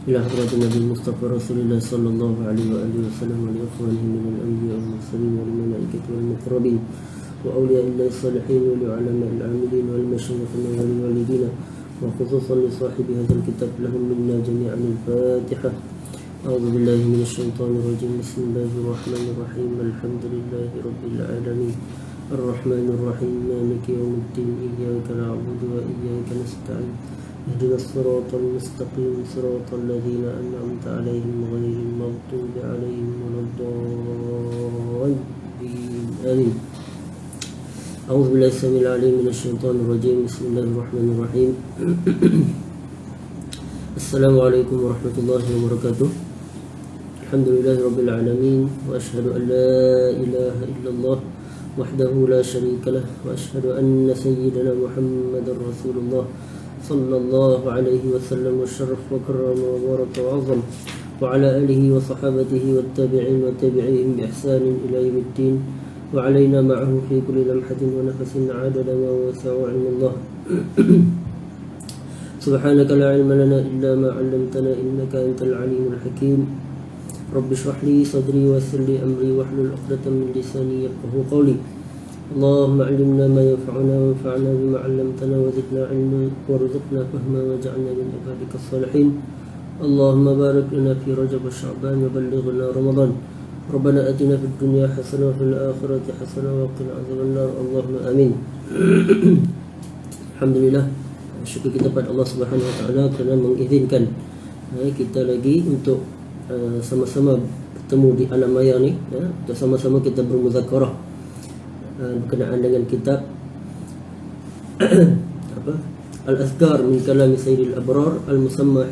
إلى حضرة النبي المصطفى رسول الله صلى الله عليه وآله وسلم ولإخوانه من الأنبياء والمرسلين والملائكة والمقربين وأولياء الله الصالحين ولعلماء العاملين والمشايخ والوالدين وخصوصا لصاحب هذا الكتاب لهم منا جميعا الفاتحة. أعوذ بالله من الشيطان الرجيم. بسم الله الرحمن الرحيم. الحمد لله رب العالمين الرحمن الرحيم مالك يوم الدين إياك نعبد وإياك نستعين اهدنا الصراط المستقيم صراط الذين أنعمت عليهم غير المغضوب عليهم ولا الضالين آمين. أعوذ بالله السميع العليم من الشيطان الرجيم. بسم الله الرحمن الرحيم. السلام عليكم ورحمة الله وبركاته. الحمد لله رب العالمين وأشهد أن لا إله إلا الله وحده لا شريك له وأشهد أن سيدنا محمد رسول الله صلى الله عليه وسلم وشرف وكرم وبارك وعظم وعلى آله وصحابته والتابعين وتابعيهم بإحسان إلى يوم الدين وعلينا معه في كل لمحة ونفس عدد ما وسع علم الله. سبحانك لا علم لنا إلا ما علمتنا إنك أنت العليم الحكيم. رب اشرح لي صدري ويسر لي أمري واحلل عقدة من لساني يفقهوا قولي. اللهم علمنا ما ينفعنا وانفعنا بما علمتنا وزدنا علما وارزقنا فهما واجعلنا من عبادك الصالحين. اللهم بارك لنا في رجب وشعبان وبلغنا رمضان. ربنا آتنا في الدنيا حسنة وفي الآخرة حسنة وقنا عذاب النار. اللهم آمين. Alhamdulillah, syukur kita pada Allah Subhanahu Wa Taala kerana mengizinkan kita lagi untuk sama-sama bertemu di alam maya ni, untuk sama-sama kita bermuzakarah berkenaan dengan kitab Al-Azkar min Kalam Sayyidil Abrar al-musamma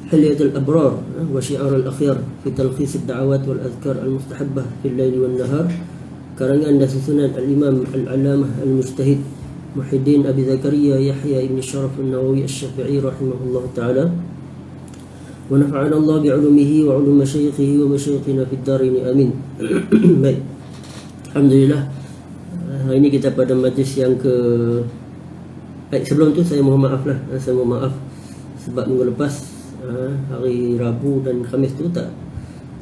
حلية الأبرار وشعار الأخيار في تلخيص الدعوات والأذكار المستحبة في الليل والنهار karangan dan susunan Al-Imam Al-Allamah Al-Mujtahid Muhyiddin Abi Zakaria Yahya Ibn Sharaf An-Nawawi Asy-Syafi'i rahimahullah ta'ala wa nafa'ana Allah bi'ulumihi wa 'ulum masyayikhihi wa masyayikhina fid darin amin. Baik, alhamdulillah, hari ini kita pada majlis yang sebelum tu saya mohon maaf sebab minggu lepas hari Rabu dan Khamis tu tak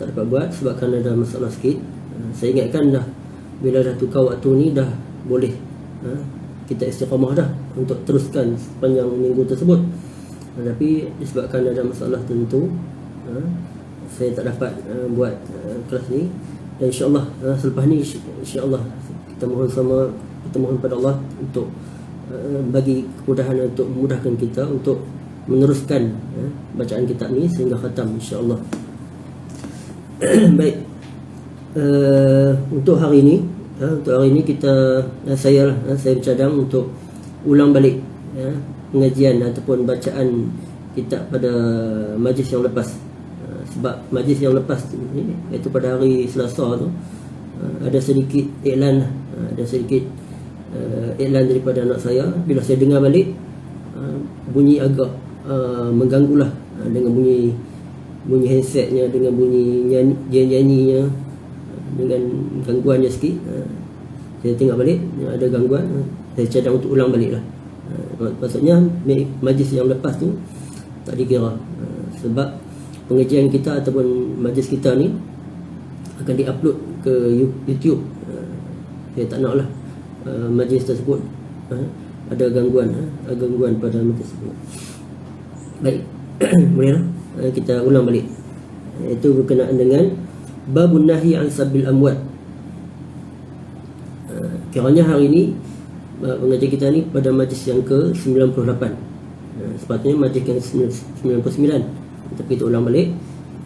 dapat buat sebab kan ada masalah sikit. Saya ingatkan dah bila dah tukar waktu ni dah boleh kita istiqamah dah untuk teruskan sepanjang minggu tersebut. Tapi disebabkan ada masalah tertentu saya tak dapat buat kelas ni. Dan insya-Allah selepas ni insya-Allah kita mohon pada Allah untuk bagi kemudahan untuk memudahkan kita untuk meneruskan bacaan kitab ni sehingga khatam insya-Allah. Baik, untuk hari ini kita saya bercadang untuk ulang balik pengajian ataupun bacaan kitab pada majlis yang lepas. Sebab majlis yang lepas ni, iaitu pada hari Selasa tu, ada sedikit iklan daripada anak saya. Bila saya dengar balik, bunyi agak mengganggulah, dengan bunyi handsetnya, dengan bunyi nyanyinya, dengan gangguannya sikit. Saya tengok balik ada gangguan, saya cadang untuk ulang balik lah. Maksudnya majlis yang lepas tu tak dikira, sebab pengajian kita ataupun majlis kita ni akan diupload ke YouTube. Saya tak nak lah majlis tersebut ada gangguan pada majlis tersebut. Baik, boleh lah kita ulang balik. Itu berkenaan dengan babun nahi an sabil amwat. Kiranya hari ini pengajian kita ni pada majlis yang ke-98. Sepatutnya majlis yang ke-99, tapi kita ulang balik,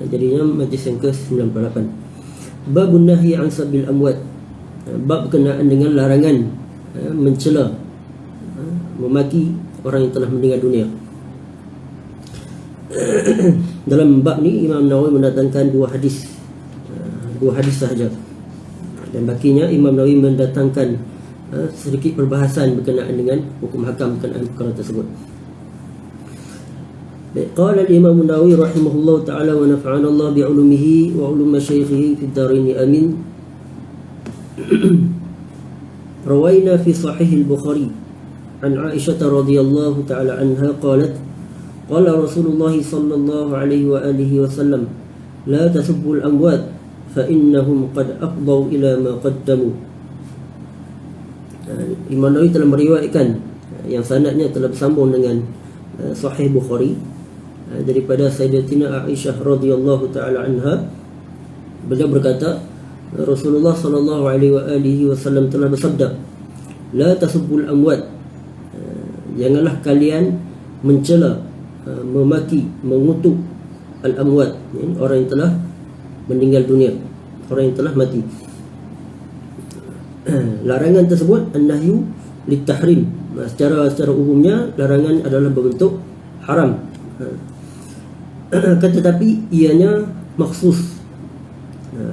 jadinya majlis yang ke-98. Babun nahi an sabil amwat. Bab berkenaan dengan larangan mencela, memaki orang yang telah meninggal dunia. Dalam bab ni Imam Nawawi mendatangkan dua hadis sahaja, dan bakinya Imam Nawawi mendatangkan sedikit perbahasan berkenaan dengan hukum hakam berkenaan perkara tersebut. Qala al-Imam Nawawi rahimahullah ta'ala wa nafa'ana Allah bi'ulumihi wa 'ulum masyayikhihi fid darin amin. Rawaina fi sahih al-Bukhari عن عائشة رضي الله تعالى عنها قالت قال رسول الله صلى الله عليه وآله وسلم لا تسبوا الأموات فإنهم قد أفضوا إلى ما قدموا. Imam Nawawi telah meriwayatkan yang sanadnya telah bersambung dengan Sahih Bukhari daripada Sayyidatina Aisyah radhiyallahu taala anha. Beliau berkata, Rasulullah sallallahu alaihi wasallam telah bersabda, la tasubbul amwat, janganlah kalian mencela, memaki, mengutuk al-amwat, orang yang telah meninggal dunia, orang yang telah mati. Larangan tersebut an-nahyu lit-tahrim. Secara umumnya larangan adalah berbentuk haram. Tetapi ianya maksus.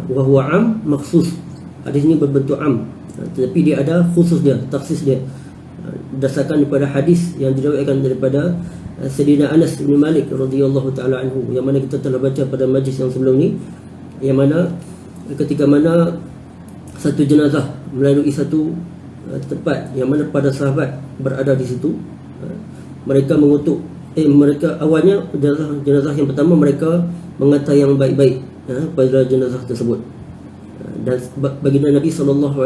Wa huwa am maksus. Hadis ini berbentuk am, tetapi dia ada khusus dia, taksis dia. Berdasarkan daripada hadis yang diriwayatkan daripada Sayyidina Anas bin Malik radhiyallahu taala anhu, yang mana kita telah baca pada majlis yang sebelum ni, yang mana ketika mana satu jenazah melalui satu tempat yang mana pada sahabat berada di situ, mereka mengutuk, mereka awalnya jenazah yang pertama mereka mengata yang baik-baik pada jenazah tersebut, dan baginda Nabi SAW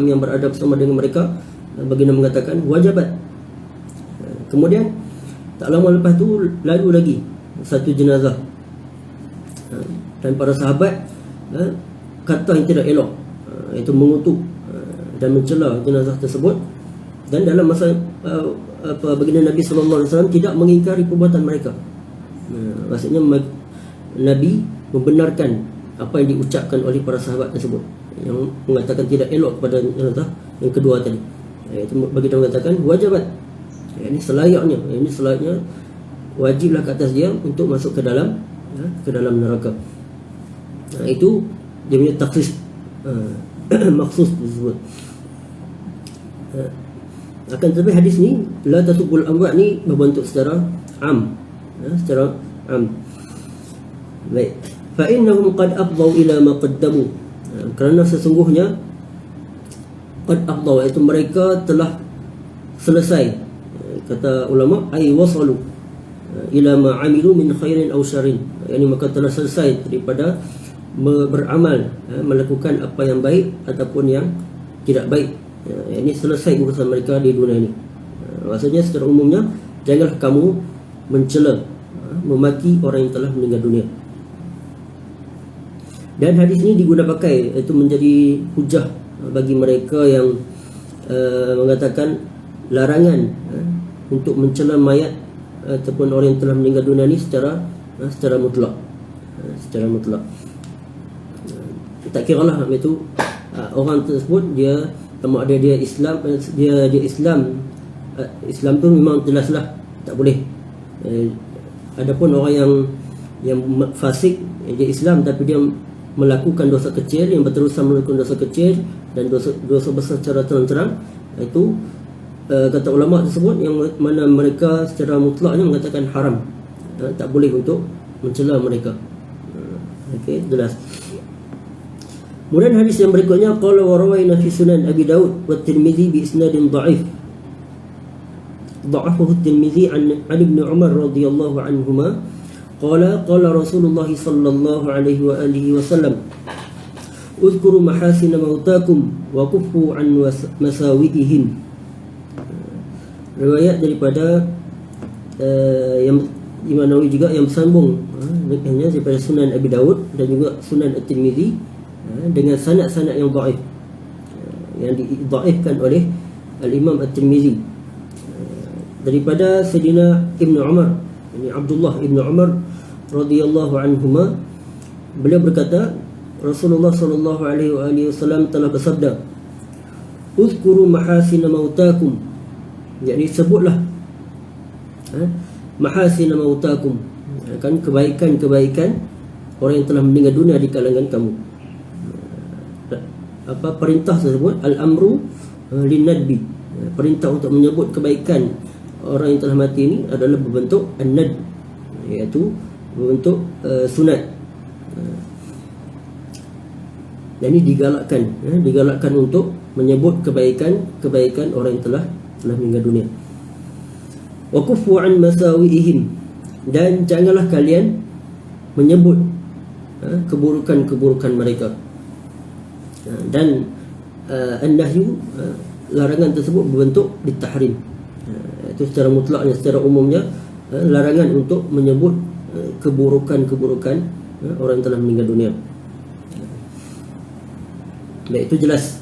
yang berada bersama dengan mereka, baginda mengatakan wajabat. Kemudian tak lama lepas tu lalu lagi satu jenazah, dan para sahabat kata yang tidak elok, iaitu mengutuk dan mencela jenazah tersebut. Dan dalam masa baginda Nabi SAW tidak mengingkari perbuatan mereka. Maksudnya Nabi membenarkan apa yang diucapkan oleh para sahabat tersebut yang mengatakan tidak elok kepada jenazah yang kedua tadi. Itu baginda mengatakan wajibat, ini selayaknya, wajiblah ke atas dia untuk masuk ke dalam neraka. Itu dia punya takhsis maksus tersebut. Akan tetapi hadis ni la tasubul amwat ni berbentuk secara am, secara am. Baik, fa innahum qad afdau ila ma qaddamu, kerana sesungguhnya qad afdau, iaitu mereka telah selesai, kata ulama, ay wasalu ila ma amilu min khairin aw syarrin, yakni maka telah selesai daripada beramal, melakukan apa yang baik ataupun yang tidak baik. Ini selesai urusan mereka di dunia ini. Maksudnya secara umumnya janganlah kamu mencela, memaki orang yang telah meninggal dunia. Dan hadis ini diguna pakai, itu menjadi hujah bagi mereka yang mengatakan larangan untuk mencela mayat ataupun orang yang telah meninggal dunia ini secara mutlak, secara mutlak. Tak kiralah itu orang tersebut dia sama ada dia Islam, dia Islam tu memang jelaslah tak boleh. Adapun orang yang fasik, dia Islam tapi dia melakukan dosa kecil, yang berterusan melakukan dosa kecil dan dosa besar secara terang-terang, itu kata ulama tersebut yang mana mereka secara mutlaknya mengatakan haram, tak boleh untuk mencela mereka. Okey, jelas. Kemudian hadis yang berikutnya, qala wa rawayna fi sunan Abi Daud wa Tirmizi bi isnadin dha'if. Dha'afahu Tirmizi an Ibn Umar radhiyallahu anhuma qala qala Rasulullah sallallahu alaihi wa alihi wasallam uzkuru mahasin mautakum wa kuffu an masawi'ihim. Riwayat daripada yang Imam Nawawi juga yang bersambung dengannya daripada Sunan Abi Daud dan juga Sunan At-Tirmizi dengan sanad-sanad yang dhaif, yang didhaifkan oleh Al-Imam At-Tirmizi, daripada Sayyidina Ibn Umar, ini Abdullah Ibn Umar radhiyallahu anhuma. Beliau berkata Rasulullah sallallahu alaihi wasallam telah bersabda, uzkuru mahasina mautakum, yakni sebutlah mahasina mautakum, kan kebaikan-kebaikan orang yang telah meninggal dunia di kalangan kamu. Apa perintah tersebut? Al-amru lin-nadbi, perintah untuk menyebut kebaikan orang yang telah mati ini adalah berbentuk an-nadb, iaitu berbentuk sunat. Dan ini digalakkan untuk menyebut kebaikan orang yang telah telah meninggal dunia. Wa kufu an masawiihim, dan janganlah kalian menyebut keburukan-keburukan mereka. Dan an-nahyu, larangan tersebut berbentuk ditahrim. Itu secara mutlaknya, secara umumnya larangan untuk menyebut keburukan-keburukan orang yang telah meninggal dunia. Baik, itu jelas.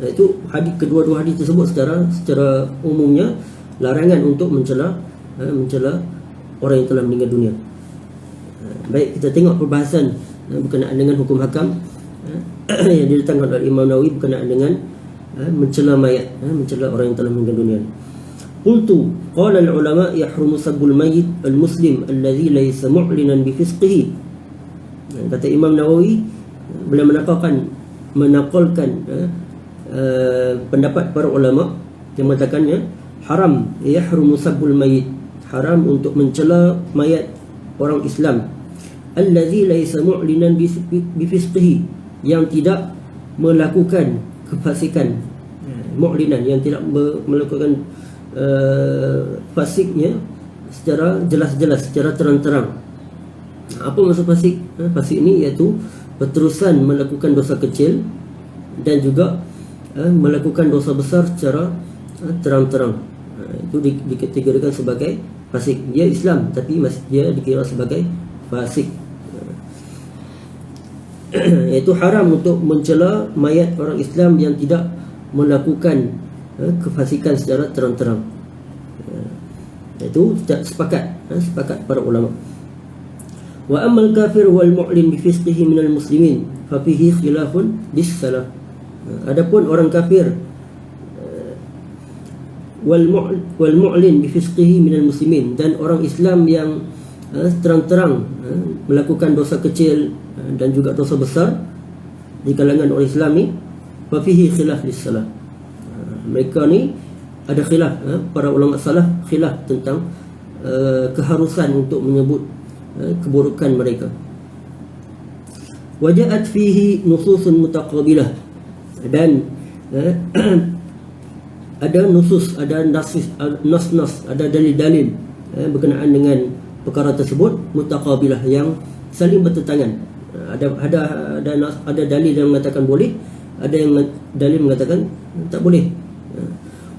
Itu hadis, kedua-dua hadis tersebut secara umumnya larangan untuk mencela orang yang telah meninggal dunia. Baik, kita tengok perbahasan berkenaan dengan hukum hakam yang didatangkan oleh Imam Nawawi berkenaan dengan mencela mayat, mencela orang yang telah meninggal dunia. Qultu qala al-ulama yahrumu sabbul mayyit al-muslim alladhi laysa mu'linan bi fisqihi. Kata Imam Nawawi, beliau menakalkan pendapat para ulama yang mengatakannya haram, yahrumu sabbul mayyit, haram untuk mencela mayat orang Islam, allazi laysa mu'linan bi fisqihi, yang tidak melakukan kefasikan, mu'linan, yang tidak melakukan fasiknya secara jelas-jelas, secara terang-terang. Apa maksud fasik? Fasik ini iaitu berterusan melakukan dosa kecil dan juga melakukan dosa besar secara terang-terang. Itu dikategorikan sebagai fasik. Dia Islam tapi dia dikira sebagai fasik. Iaitu haram untuk mencela mayat orang Islam yang tidak melakukan kefasikan secara terang-terang. Itu sepakat para ulama. Wa ammal kafir wal mu'lin bi fisqihi minal muslimin fa fihi khilafun lis salaf. Adapun orang kafir wal mu'lin bi fisqihi minal muslimin, dan orang Islam yang terang-terang melakukan dosa kecil dan juga dosa besar di kalangan orang Islam ni, fa fihi khilaf lis salaf. Mereka ni ada khilaf, para ulama salaf khilaf tentang keharusan untuk menyebut keburukan mereka. Waja'at fihi nususun mutaqabilah, dan ada nusus, ada nas, ada dalil-dalil berkenaan dengan perkara tersebut, mutaqabilah, yang saling bertentangan. Ada dalil yang mengatakan boleh, ada yang dalil mengatakan tak boleh.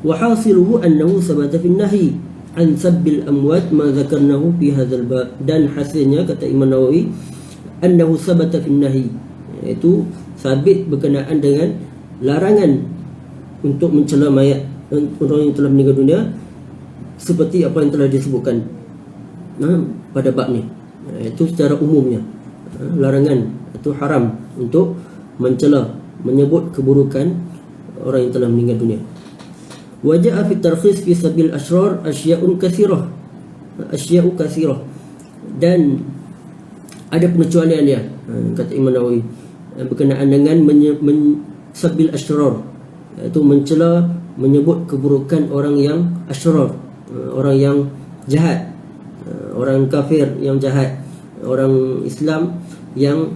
Wa hasiluhu annahu sabata fi an-nahy an sabbil amwat ma dzakarnahu fi hadzal bab, dan hasilnya kata Imam Nawawi annahu sabata fi an-nahy, iaitu sabit berkenaan dengan larangan untuk mencela mayat orang yang telah meninggal dunia, seperti apa yang telah disebutkan pada bab ni. Itu secara umumnya larangan atau haram untuk mencela, menyebut keburukan orang yang telah meninggal dunia. Waja'a fi tarkhis fi sabil ashrar asya'u katsirah, dan ada pengecualian dia, kata Imam Nawawi, berkenaan dengan sabil ashrar, iaitu mencela, menyebut keburukan orang yang ashrar, orang yang jahat, orang kafir yang jahat, orang Islam yang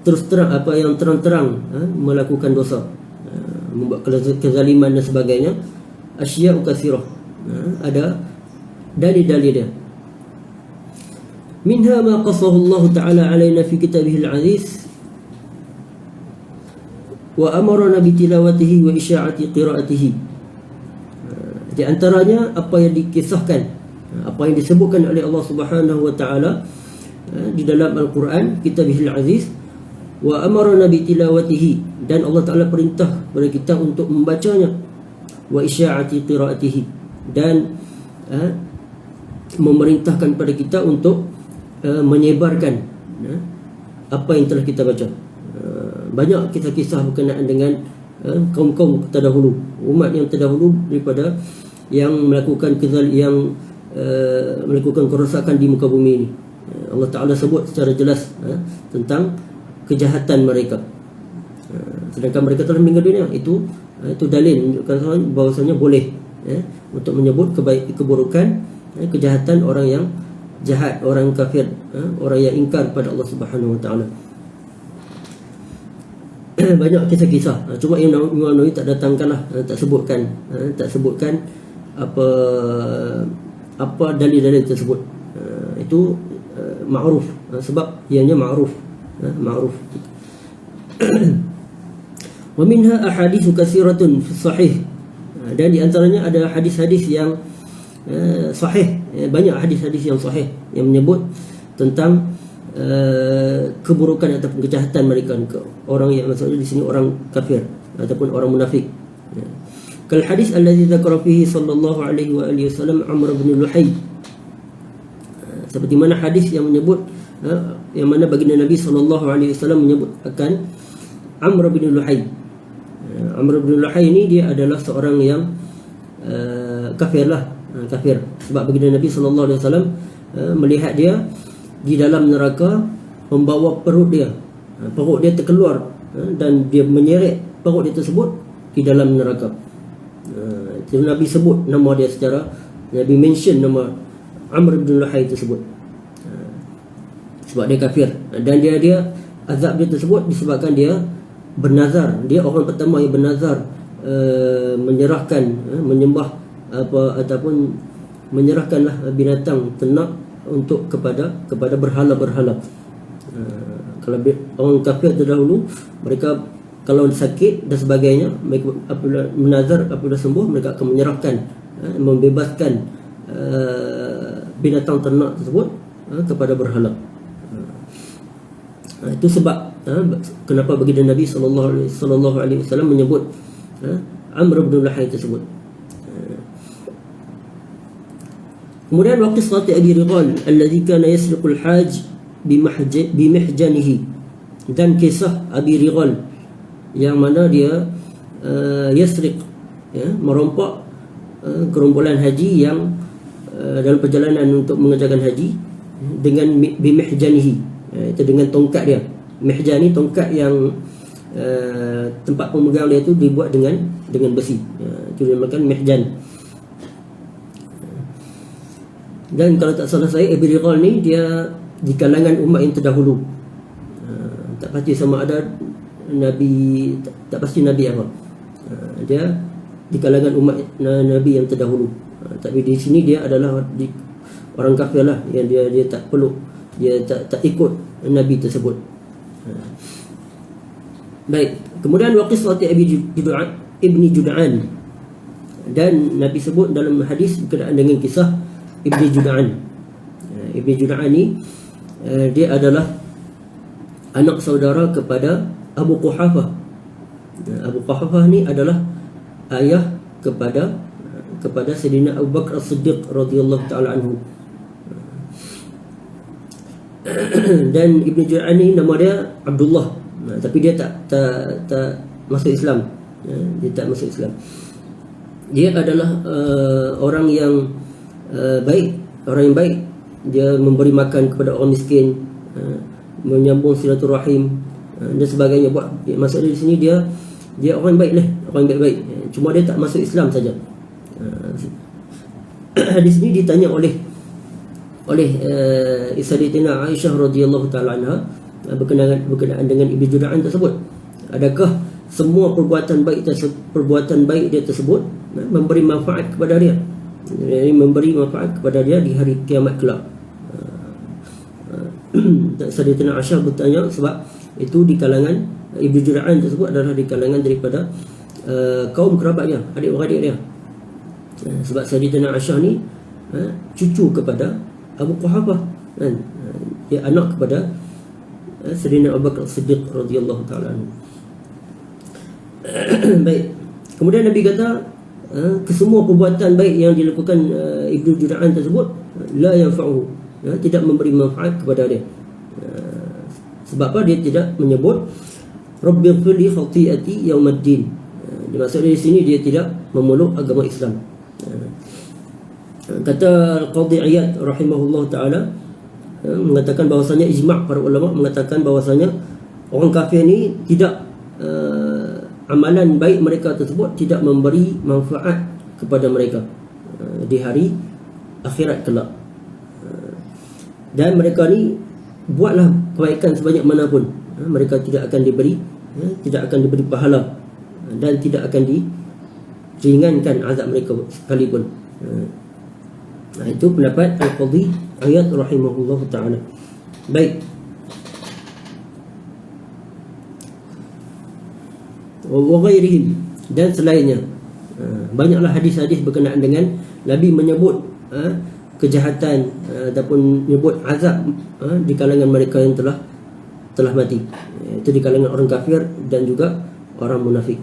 terus terang, yang terang-terang melakukan dosa, membuat kezaliman dan sebagainya. Asya'u katsirah, ada dalil-dalil dia. Minha ma qasahu Allah Ta'ala alaina fi kitabihil aziz wa amarna bi tilawatihi wa isya'ati qira'atihi. Di antaranya apa yang dikisahkan, apa yang disebutkan oleh Allah Subhanahu wa Ta'ala di dalam Al-Quran, kitabihil aziz, wa amarna bi tilawatihi, dan Allah Ta'ala perintah kepada kita untuk membacanya, wa isya'ati qira'atihi, dan memerintahkan kepada kita untuk menyebarkan apa yang telah kita baca. Banyak kisah-kisah berkenaan dengan kaum-kaum terdahulu, umat yang terdahulu daripada yang melakukan melakukan kerosakan di muka bumi ini. Allah Ta'ala sebut secara jelas tentang kejahatan mereka, sedangkan mereka telah meninggal dunia. Itu dalil menunjukkan bahawasanya boleh untuk menyebut keburukan, kejahatan orang yang jahat, orang kafir, orang yang ingkar pada Allah Subhanahu wa Ta'ala. banyak kisah-kisah. Cuma Imam Nawawi tak datangkanlah, tak sebutkan apa dalil-dalil tersebut. Itu ma'ruf, sebab ianya ma'ruf. Wa minha ahaditsu katsiratun fi sahih. Dan di antaranya ada hadis-hadis yang sahih, banyak hadis-hadis yang sahih yang menyebut tentang keburukan ataupun kejahatan mereka, orang yang maksudnya di sini orang kafir ataupun orang munafik. Kal hadis alladzi dzakara fihi sallallahu alaihi wa alihi wasallam Amr bin Luhay. Seperti mana hadis yang menyebut yang mana baginda Nabi sallallahu alaihi wasallam menyebut akan Amr bin Luhay. Amr bin Luhay ini dia adalah seorang yang kafir. Sebab baginda Nabi sallallahu alaihi wasallam melihat dia di dalam neraka, membawa perut dia terkeluar, dan dia menyeret perut dia tersebut di dalam neraka. Nabi sebut nama dia secara, Nabi mention nama Amr bin Luhay tersebut, sebab dia kafir. Dan dia azab dia tersebut disebabkan dia bernazar. Dia orang pertama yang bernazar menyerahkan, menyembah ataupun menyerahkanlah binatang ternak untuk kepada berhala-berhala. Kalau orang kafir terdahulu, mereka kalau sakit dan sebagainya, mereka apabila menazar, apabila sembuh, mereka akan menyerahkan, membebaskan binatang ternak tersebut kepada berhala. Itu sebab kenapa baginda Nabi sallallahu alaihi wasallam menyebut Amr bin Luhay tersebut. Kemudian waqti salati Abi Righal alladhi kana yasriqul haj bimihjanihi, dan kisah Abi Righal yang mana dia yasriq, merompak gerombolan haji yang dalam perjalanan untuk mengerjakan haji dengan bimihjanihi, itu dengan tongkat dia. Mihjan ni tongkat yang tempat pemegang dia itu dibuat dengan besi, itu dinamakan mihjan. Dan kalau tak salah saya, Abi Righal ni dia di kalangan umat yang terdahulu. Tak pasti sama ada Nabi, tak pasti Nabi apa. Dia di kalangan umat Nabi yang terdahulu. Tapi di sini dia adalah orang kafir lah, yang dia tak peluk, dia tak ikut Nabi tersebut. Baik, kemudian waqis salati Ibni Jud'an, dan Nabi sebut dalam hadis berkenaan dengan kisah Ibni Jud'an. Ibni Jud'an ni dia adalah anak saudara kepada Abu Quhafah. Abu Quhafah ni adalah ayah kepada Sayyidina Abu Bakar As-Siddiq radhiyallahu taala anhu. Dan Ibni Jud'an ni nama dia Abdullah, tapi dia tak masuk Islam. Dia tak masuk Islam. Dia adalah orang yang baik, orang yang baik. Dia memberi makan kepada orang miskin, menyambung silaturahim dan sebagainya. Maksudnya di sini dia orang baik lah, orang baik-baik. Cuma dia tak masuk Islam saja. Di sini ditanya oleh Sayyidatina Aisyah radhiyallahu taala anha berkenaan dengan Ibnu Jud'an tersebut. Adakah semua perbuatan baik dia tersebut memberi manfaat kepada dia? Jadi memberi manfaat kepada dia di hari kiamat kelak. Sayyidatina Aisyah bertanya sebab itu di kalangan Ibnu Jud'an tersebut adalah di kalangan daripada kaum kerabatnya, adik-beradik dia. Sebab Sayyidatina Aisyah ni cucu kepada Abu Quhafah, kan? Dia anak kepada Sayyidina Abu Bakar Siddiq radhiyallahu taala anhu. Baik. Kemudian Nabi kata kesemua perbuatan baik yang dilakukan Ibnu Jud'an tersebut la yanfa'uhu, tidak memberi manfaat kepada dia. Sebab apa? Dia tidak menyebut Rabbighfir li khati'ati yaumaddin. Maksudnya di sini dia tidak memeluk agama Islam. Kata Qadhi Iyad rahimahullah taala mengatakan bahawasanya ijma' para ulama mengatakan bahawasanya orang kafir ni tidak amalan baik mereka tersebut tidak memberi manfaat kepada mereka di hari akhirat kelak. Dan mereka ni buatlah kebaikan sebanyak mana pun, mereka tidak akan diberi tidak akan diberi pahala dan tidak akan diringankan azab mereka sekalipun. Itu pendapat Al-Qadhi Iyad rahimahullah ta'ala. Baik, wa ghairihim, dan selainnya. Banyaklah hadis-hadis berkenaan dengan Nabi menyebut kejahatan ataupun menyebut azab di kalangan mereka yang telah mati. Itu di kalangan orang kafir dan juga orang munafik.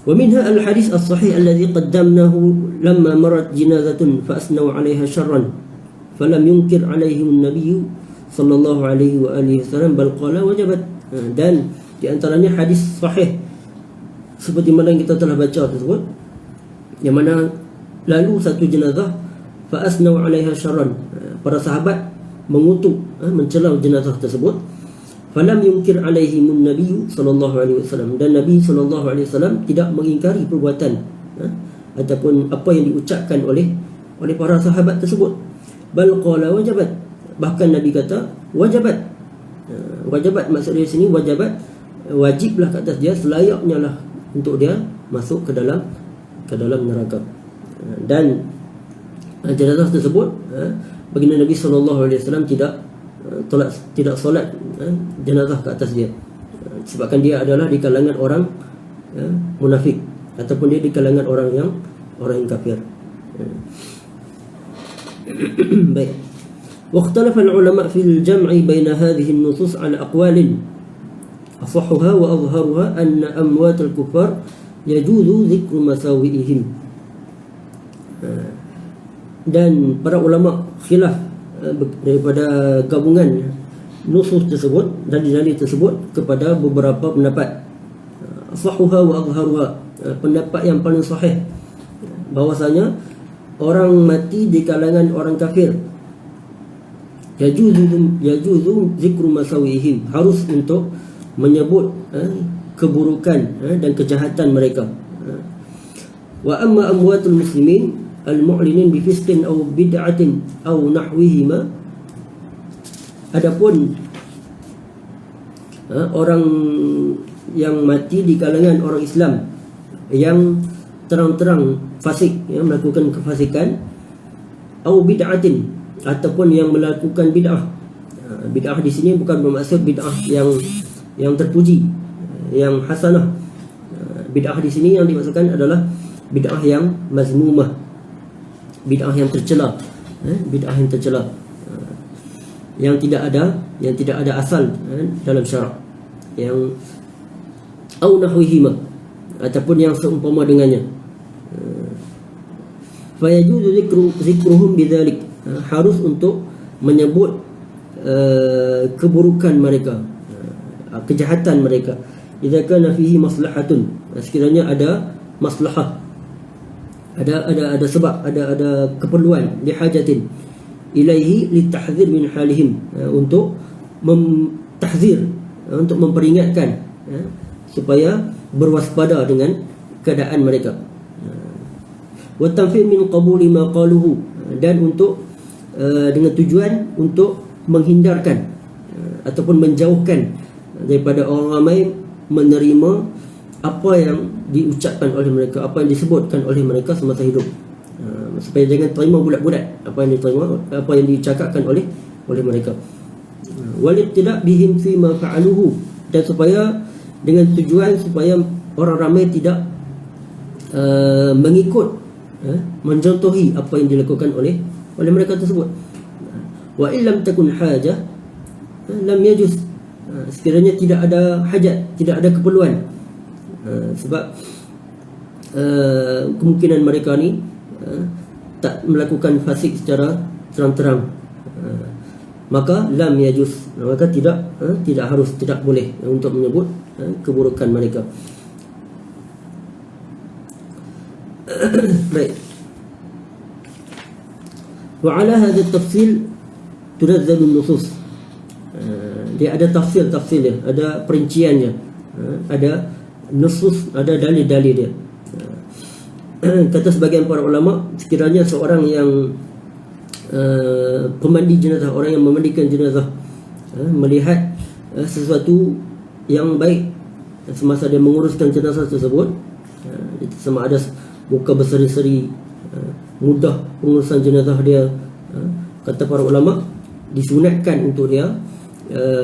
Wa minha al-hadis as-sahih alladhi qaddamnahu lamma marat jinazatun fa asnaw 'alayha sharran falam yunkir 'alayhim an-nabiy sallallahu alaihi wa alihi wasallam bal qala wajabat. Dan di antaranya hadis sahih seperti mana yang kita telah baca tersebut, yang mana lalu satu jenazah fa asnaw 'alaiha sharran, para sahabat mengutuk, mencela jenazah tersebut. Falam yunkir alaihimun nabiyyu sallallahu alaihi wasallam, dan Nabi sallallahu alaihi wasallam tidak mengingkari perbuatan ataupun apa yang diucapkan oleh para sahabat tersebut. Bal qala wajabat, bahkan Nabi kata wajabat. Wajabat maksudnya di sini wajabat, wajiblah ke atas dia, selayaknya lah untuk dia masuk ke dalam neraka. Dan jenazah tersebut baginda Nabi sallallahu alaihi wasallam tidak solat jenazah ke atas dia, sebabkan dia adalah di kalangan orang munafik ataupun dia di kalangan orang yang kafir. Baik. واختلف العلماء في الجمع بين هذه النصوص على أقوال أصحها وأظهرها أن أموات الكفار يجوز ذكر مساوئهم. Dan para ulama khilaf daripada gabungan nusus tersebut dan dalil tersebut kepada beberapa pendapat. Sahhuha wa azharuha, pendapat yang paling sahih bahwasanya orang mati di kalangan orang kafir yajuzu zikru masawihim, harus untuk menyebut keburukan dan kejahatan mereka. Wa amma amwatul muslimin al-mu'linin bi fisqin aw bid'atin aw nahwihima, adapun orang yang mati di kalangan orang Islam yang terang-terang fasik, yang melakukan kefasikan, aw bid'atin, ataupun yang melakukan bid'ah. Bid'ah di sini bukan bermaksud bid'ah yang terpuji, yang hasanah. Bid'ah di sini yang dimaksudkan adalah bid'ah yang mazmumah, bid'ah yang tercela, bid'ah yang tercela, yang tidak ada asal dalam syarak, yang au nahwihima, ataupun yang seumpama dengannya. Fa yajuzu zikruhum bidzalik, harus untuk menyebut keburukan mereka, kejahatan mereka. Jika kana fihi maslahatun, sekiranya ada maslahah, ada sebab, ada keperluan, lihajatin ilaihi litahdzir min halihim, untuk mentahzir, untuk memperingatkan supaya berwaspada dengan keadaan mereka. Wa tanfir min qabuli ma qaluhu, dan untuk dengan tujuan untuk menghindarkan ataupun menjauhkan daripada orang ramai menerima apa yang diucapkan oleh mereka, apa yang disebutkan oleh mereka semasa hidup, supaya jangan terima bulat-bulat apa yang diterima, apa yang dicakapkan oleh mereka. Walid tidak bihim fi ma fa'aluhu, dan supaya dengan tujuan supaya orang ramai tidak mengikut, mencontohi apa yang dilakukan oleh mereka tersebut. Wa illam takun hajah lam yajuz, sekiranya tidak ada hajat, tidak ada keperluan, sebab kemungkinan mereka ni tak melakukan fasik secara terang-terang, maka lam yajuz, maka tidak harus, tidak boleh untuk menyebut keburukan mereka. Baik. Wa ala hadha at-tafsil tunazzalu an-nusus, dia ada tafsir dia, ada perinciannya, ada nusus, ada dalil-dalil dia. Kata sebagian para ulama, sekiranya seorang yang pemandi jenazah, orang yang memandikan jenazah, melihat sesuatu yang baik semasa dia menguruskan jenazah tersebut, sama ada muka berseri-seri, mudah pengurusan jenazah dia. Kata para ulama, disunatkan untuk dia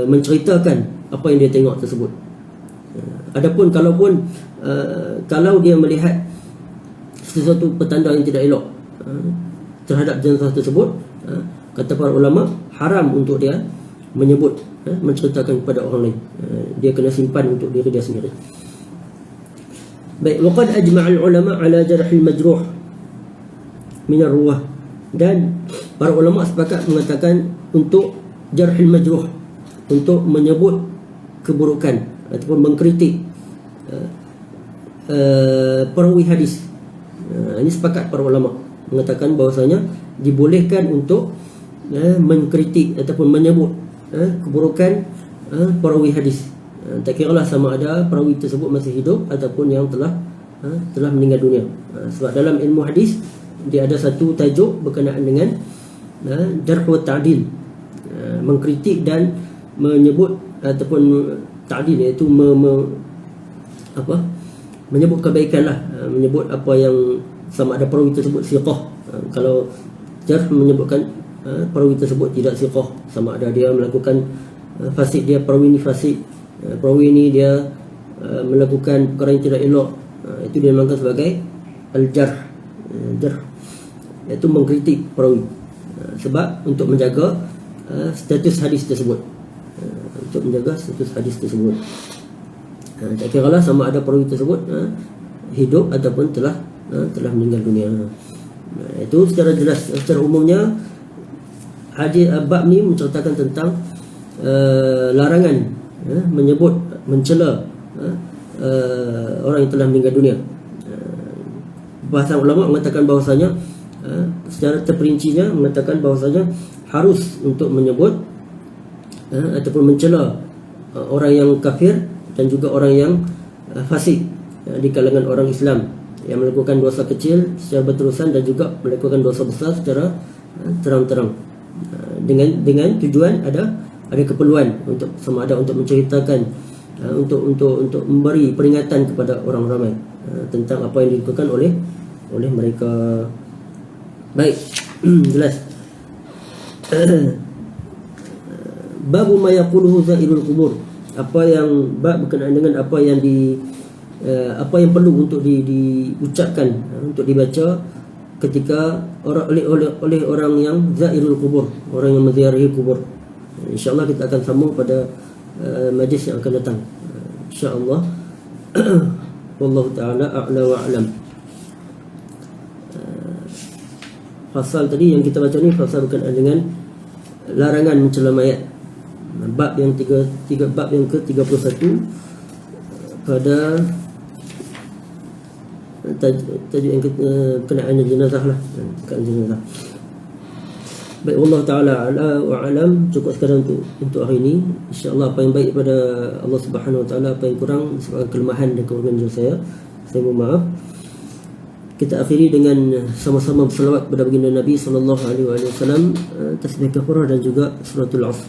menceritakan apa yang dia tengok tersebut. Adapun kalau dia melihat sesuatu petanda yang tidak elok terhadap jenazah tersebut, kata para ulama, haram untuk dia menyebut, menceritakan kepada orang lain. Dia kena simpan untuk diri dia sendiri. Baik, waqad ajma'al ulama ala jarhil majruh min ar-ruwah, dan para ulama sepakat mengatakan untuk jarhil majruh, untuk menyebut keburukan ataupun mengkritik perawi hadis. Ini sepakat para ulama mengatakan bahawasanya dibolehkan untuk mengkritik ataupun menyebut keburukan perawi hadis. Tak kira lah sama ada perawi tersebut masih hidup ataupun yang telah meninggal dunia. Sebab dalam ilmu hadis dia ada satu tajuk berkenaan dengan jarh wa ta'dil, mengkritik dan menyebut ataupun ta'dil, iaitu menyebut kebaikan lah, menyebut apa yang sama ada perawi tersebut siqah. Kalau jarh menyebutkan perawi tersebut tidak siqah, sama ada dia melakukan fasik, dia perawi ni fasik, perawi ni dia melakukan perkara yang tidak elok, itu dia dinamakan sebagai al-jarh, iaitu mengkritik perawi, sebab untuk menjaga status hadis tersebut, tak kira lah sama ada perawi tersebut hidup ataupun telah meninggal dunia. Itu secara jelas, secara umumnya hadis bab ni menceritakan tentang larangan menyebut, mencela orang yang telah meninggal dunia. Bahasan ulama mengatakan bahawasanya secara terperincinya mengatakan bahawasanya harus untuk menyebut ataupun mencela orang yang kafir dan juga orang yang fasik di kalangan orang Islam yang melakukan dosa kecil secara berterusan dan juga melakukan dosa besar secara terang-terang, dengan tujuan ada keperluan untuk sama ada untuk menceritakan, untuk memberi peringatan kepada orang ramai tentang apa yang dilakukan oleh mereka. Baik, jelas. Babu ma yaquluhu zairul qubur, apa yang bab berkenaan dengan apa yang perlu untuk diucapkan, untuk dibaca ketika oleh orang yang zairul qubur, orang yang menziarahi kubur. InsyaAllah kita akan sambung pada majlis yang akan datang, InsyaAllah. Wallahu ta'ala a'la wa a'lam. Fasal tadi yang kita baca ni fasal berkenaan dengan larangan mencela mayat. Bab yang bab yang ke-31 pada tajuk yang berkenaan jenazah lah, jenazah. Baik, Allah Ta'ala a'la wa a'lam. Cukup sekarang untuk hari ini. InsyaAllah apa yang baik pada Allah Subhanahu Wa Ta'ala, apa yang kurang sebab kelemahan dan kekurangan saya mohon maaf. Kita akhiri dengan sama-sama berselawat kepada baginda Nabi SAW, tasbih kafarah dan juga suratul Asr.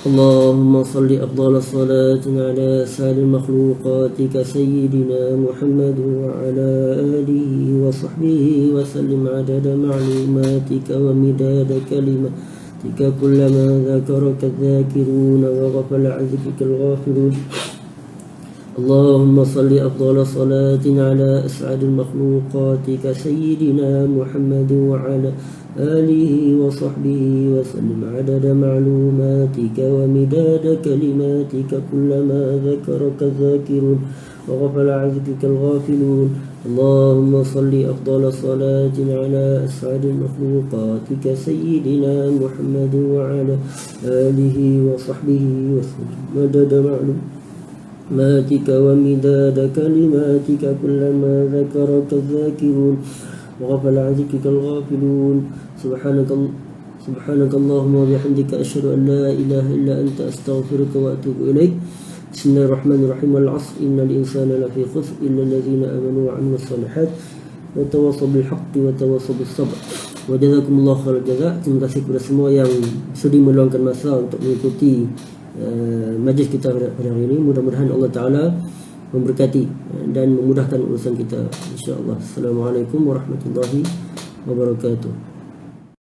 Allahumma salli afdal salatin ala sayyidil makhluqatika sayyidina Muhammad wa ala alihi wa sahbihi wa sallim adada ma'lumatika wa midada kalimatika kullama dhakaraka dhakiruna wa ghafala an dhikrika al-ghafilun. اللهم صل أفضل صلاة على أسعد المخلوقات كسيدنا محمد وعلى آله وصحبه وسلم عدد معلوماتك ومداد كلماتك كلما ذكرك الذاكرون وغفل عن ذكرك الغافلون. اللهم صل أفضل صلاة على أسعد المخلوقات كسيدنا محمد وعلى آله وصحبه وسلم عدد معلوماتك ومداد كلماتك كلما ذكرك الذاكرون وغفل عن ذكرك الغافلون. سبحانك اللهم وبحمدك أشهد أن لا إله إلا أنت أستغفرك وأتوب إليك. بسم الله الرحمن الرحيم. والعصر إن الإنسان لفي خسر إلا الذين آمنوا وعملوا الصالحات وتواصوا بالحق وتواصوا بالصبر. Wajazakumullah khairal jazak. Terima kasih kepada semua yang sudi meluangkan masa untuk mengikuti majlis kita pada hari ini. Mudah-mudahan Allah Ta'ala memberkati dan memudahkan urusan kita, insya-Allah. Assalamualaikum warahmatullahi wabarakatuh.